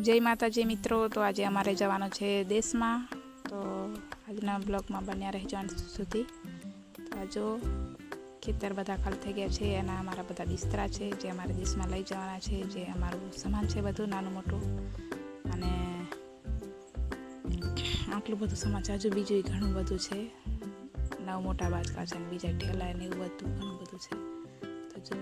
जय माताजी मित्रों। तो आज अमारे जवानो छे देश में, तो आजना ब्लॉग में बन्या रही जान सुधी। तो आजो खेतर बधा खाली थई गया छे अने अमारा बधा बिस्तरा छे जे अमारे देश में लई जवाना छे, जे अमारुं सामान छे बधुं नानुं मोटुं। अने आटलुं बधुं सामान छे, हजू बीजुं घणुं बधुं छे। 9 मोटा बाजका छे, बीजा ठेला ने एवुं बधुं घणुं बधुं छे। तो जो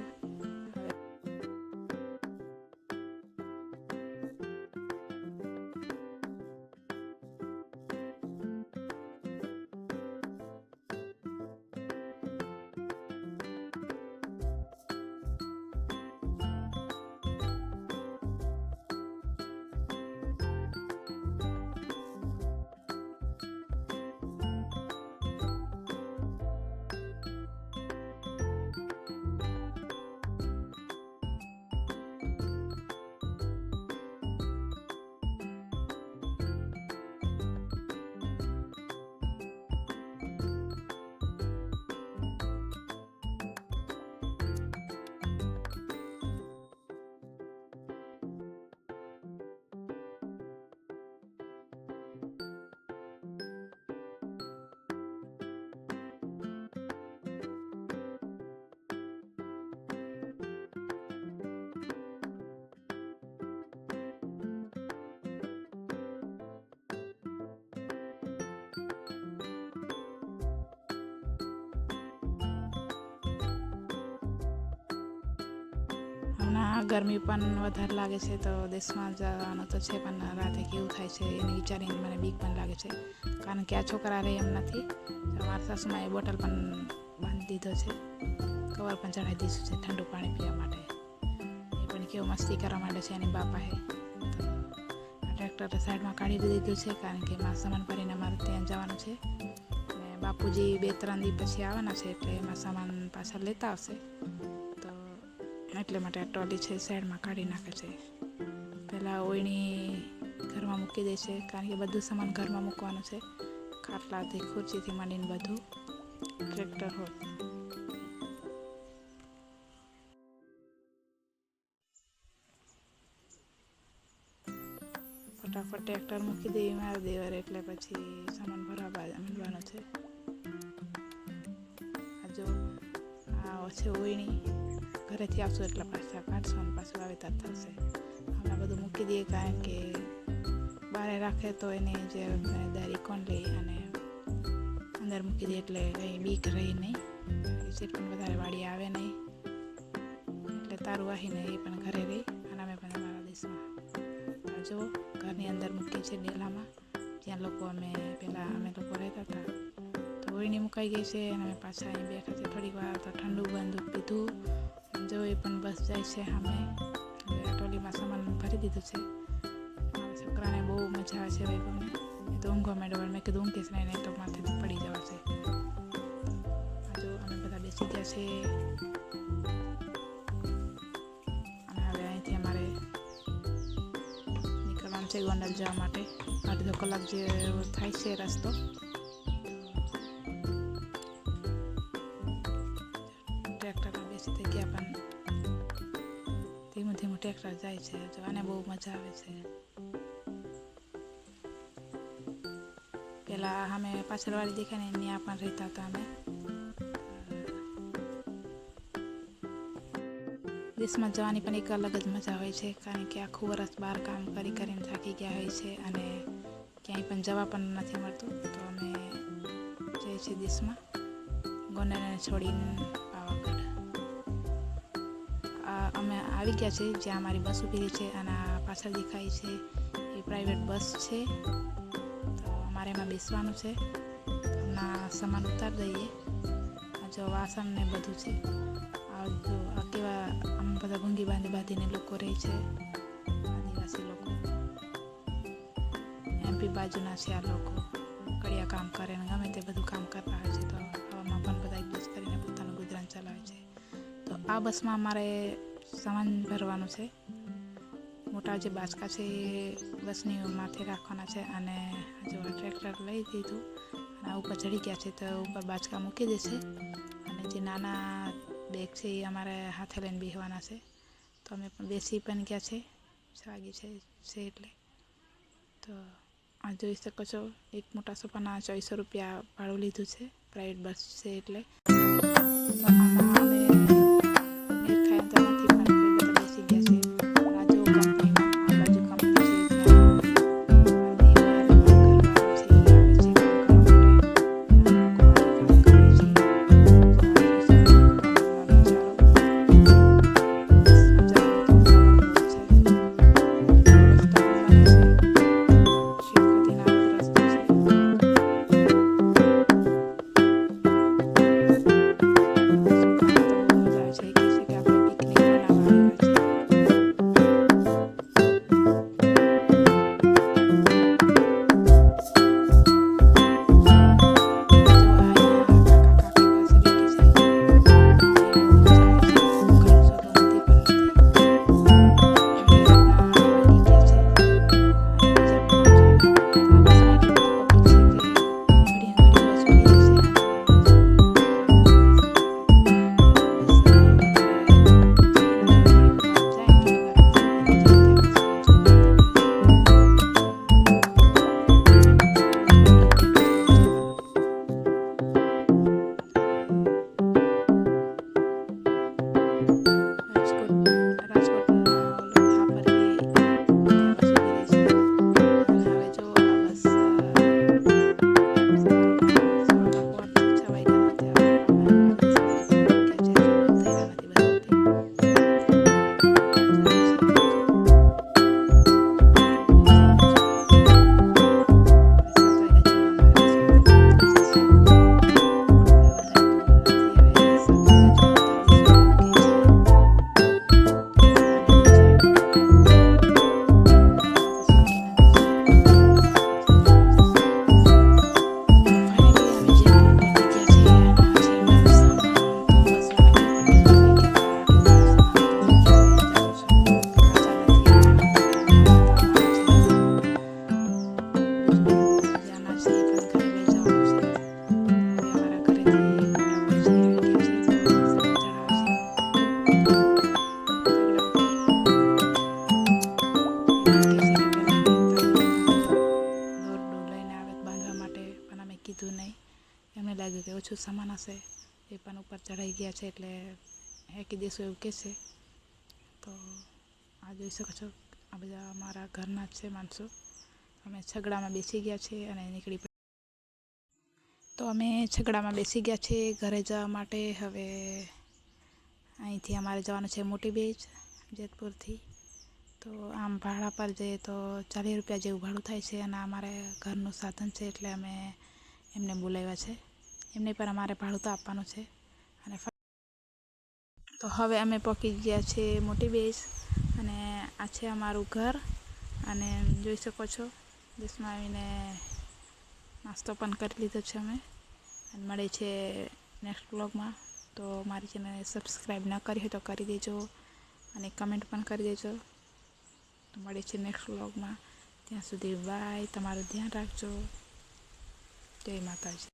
गरमी पण वधारे लागे छे, तो देश में जवानुं तो छे पण राते केवुं थाय छे एने विचारीने मने बीक पण लागे छे। कारण के आ छोकरा रहे एम नथी। मारा सासूमाए बोटल पण बांधी दीधो छे, कवर पण चढ़ाई दीधुं छे ठंडू पाणी पीवा माटे। ए पण केवो मस्ती करवा माटे छे एनी बापाए। तो आ ट्रेक्टर साइड में काढी दीधुं छे कारण के मारा सामान भरीने मारे त्यां जवानुं छे। ने बापूजी 2-3 दी पछी आववाना छे એટલે એમાં સામાન પાછા લેતા આવશે। એટલે માટે આ ટ્રોલી છે સાઈડમાં કાઢી નાખે છે। પહેલાં ઓયણી ઘરમાં મૂકી દે છે કારણ કે બધું સામાન ઘરમાં મૂકવાનું છે, ખાટલાથી ખુરશીથી માંડીને બધું ટ્રેક્ટર હોય। ફટાફટ ટ્રેક્ટર મૂકી દે મારા દેવર એટલે પછી સામાન ભરવા માંડવાનો છે। આ જો આ છે ઓયણી, ઘરેથી આવશું એટલે પાછા કાઢશું અને પાછું વાવેતર થશે। હમણાં બધું મૂકી દઈએ કારણ કે બહાર રાખે તો એની જે દારી કોણ લે, અને અંદર મૂકી દઈએ એટલે કંઈ બીક રહી નહીં, સીટ પણ વધારે વાડી આવે નહીં, એટલે તારું વાહીને એ પણ ઘરે રહી અને અમે પણ અમારા દેશમાં જો ઘરની અંદર મૂકીએ છીએ ડેલામાં, જ્યાં લોકો અમે લોકો રહેતા હતા। તો ઓયણી મુકાઈ ગઈ છે અને અમે પાછા અહીં બેઠા છે થોડીક વાર। તો ઠંડુ બંધુ પીધું, જો એ પણ બસ જાય છે સામે। હવે આ ટ્રોલીમાં સામાન ભરી દીધું છે। મારા છોકરાને બહુ મજા આવે છે વૈભવને, એ તો ઊંઘવા માંડ્યો, મેં કીધું ઊંઘીશ નહીં તો માથેથી પડી જવાશે। જો અમે બધા બેસી ગયા છે અને હવે અહીંથી અમારે નીકળવાનું છે ગોંડલ જવા માટે। 2.5 કલાક જેવો થાય છે રસ્તો। ટ્રેક્ટરમાં બેસી થઈ ગયા પણ ધીમું ધીમું ટ્રેક્ટર જાય છે, જો આને બહુ મજા આવે છે। પહેલાં અમે પાછળવાળી દેખાય ને ત્યાં પણ રહેતા હતા અમે। દેશમાં જવાની પણ એક અલગ જ મજા હોય છે કારણ કે આખું વર્ષ બહાર કામ કરી કરીને થાકી ગયા હોય છે અને ક્યાંય પણ જવા પણ નથી મળતું। તો અમે જઈએ છીએ દેશમાં, ગોંડલને છોડીને પાવાગઢ। અમે આવી ગયા છે જ્યાં અમારી બસ ઊભી રહી છે અને આ પાછળ દેખાય છે એ પ્રાઇવેટ બસ છે। તો અમારે એમાં બેસવાનું છે। હમણાં સામાન ઉતાર દઈએ। આ જો વાસણ ને બધું છે। આ જો આ કેવા આમ બધા ભૂંગી બાંધીને લોકો રહે છે, આદિવાસી લોકો। એમપી બાજુના છે આ લોકો, કડિયા કામ કરે ને ગમે તે બધું કામ કરતા હોય છે। તો આવામાં પણ બધા એક જ કરીને પોતાનું ગુજરાન ચલાવે છે। તો આ બસમાં અમારે સામાન ભરવાનું છે। મોટા જે બાચકા છે એ બસની માથે રાખવાના છે અને જો ટ્રેક્ટર લઈ દીધું અને આ ઉપર ચડી ગયા છે, તો ઉપર બાચકા મૂકી દેશે અને જે નાના બેગ છે એ અમારે હાથે લઈને બેસવાના છે। તો અમે પણ બેસી પણ ગયા છે 6 વાગી છે એટલે તો આ જોઈ શકો છો એક મોટા સોફાના 2400 રૂપિયા ભાડું લીધું છે, પ્રાઇવેટ બસ છે એટલે. તો આમાં અમે મેળ ખાઈને તો નથી પણ બધા બેસી ગયા છે. આ જો કંપનીમાં આ બાજુ કંપની છે ત્યાં મારા દેવર મારા ઘરવાળો છે એ આવે છે કામ કરવા માટે. આ લોકો કામ કરે છે. તો આ જોઈ શકો કંપનીનો નજારો. બસમાં જવાનું તો બરાબર બહુ છે. રસ્તો પણ બને છે. શેખ સુધીનો આ બધો રસ્તો છે. છોકરાઓને તો બહુ મજા આવે છે. કહે છે કે આપણે પિકનિક મનાવવા આવ્યા છીએ. જો અહીંયા કાકા કાકી ફેસિલિટી છે. એ બહુ મજા આવે છે. ઘણું શોધો નથી પણ નથી. હવે રાતના 8 વાગી ગયા છે. અને બીજા પણ જો આ બસમાં એટલું બધું પબ્લિક છે કે ઘડીએ ઘડી બસ ઊભી રહેશે અને બસ રાજકોટના ઓલો હાપરલી ત્યાં બસ ઊભી રહી છે. અને હવે જો આ બસ સવારના 5:45 વાગ્યાના ત્યાં અમે 10 વાગે પહોંચ્યા છે. હજુ બંધ થયેલા નથી બસ બધી. કીધું નહીં. એમને લાગ્યું કે ઓછું સામાન હશે એ પણ ઉપર ચઢાઈ ગયા છે એટલે હેકી દેશું એવું કહેશે. તો આ જોઈ શકો છો આ બધા અમારા ઘરના જ છે માણસો. અમે છગડામાં બેસી ગયા છે અને નીકળી પડ્યા. તો અમે છગડામાં બેસી ગયા છે ઘરે જવા માટે. હવે અહીંથી અમારે જવાનું છે મોટી બેજ જેતપુરથી. તો આમ ભાડા પર જઈએ તો 40 રૂપિયા જેવું ભાડું થાય છે અને અમારે ઘરનું સાધન છે એટલે અમે એમને બોલાવ્યા છે. એમને પણ અમારે ભાડું તો આપવાનું છે. અને તો હવે અમે પહોંચી ગયા છે મોટી બેઝ અને આ છે અમારું ઘર. અને જોઈ શકો છો બસમાં આવીને નાસ્તો પણ કરી લીધો છે અમે. અને મળે છે નેક્સ્ટ બ્લોગમાં. તો મારી ચેનલને સબસ્ક્રાઈબ ન કરી હોય તો કરી દેજો અને કમેન્ટ પણ કરી દેજો. તો મળે છે નેક્સ્ટ બ્લોગમાં. ત્યાં સુધી બાય. તમારું ધ્યાન રાખજો. જય માતાજી.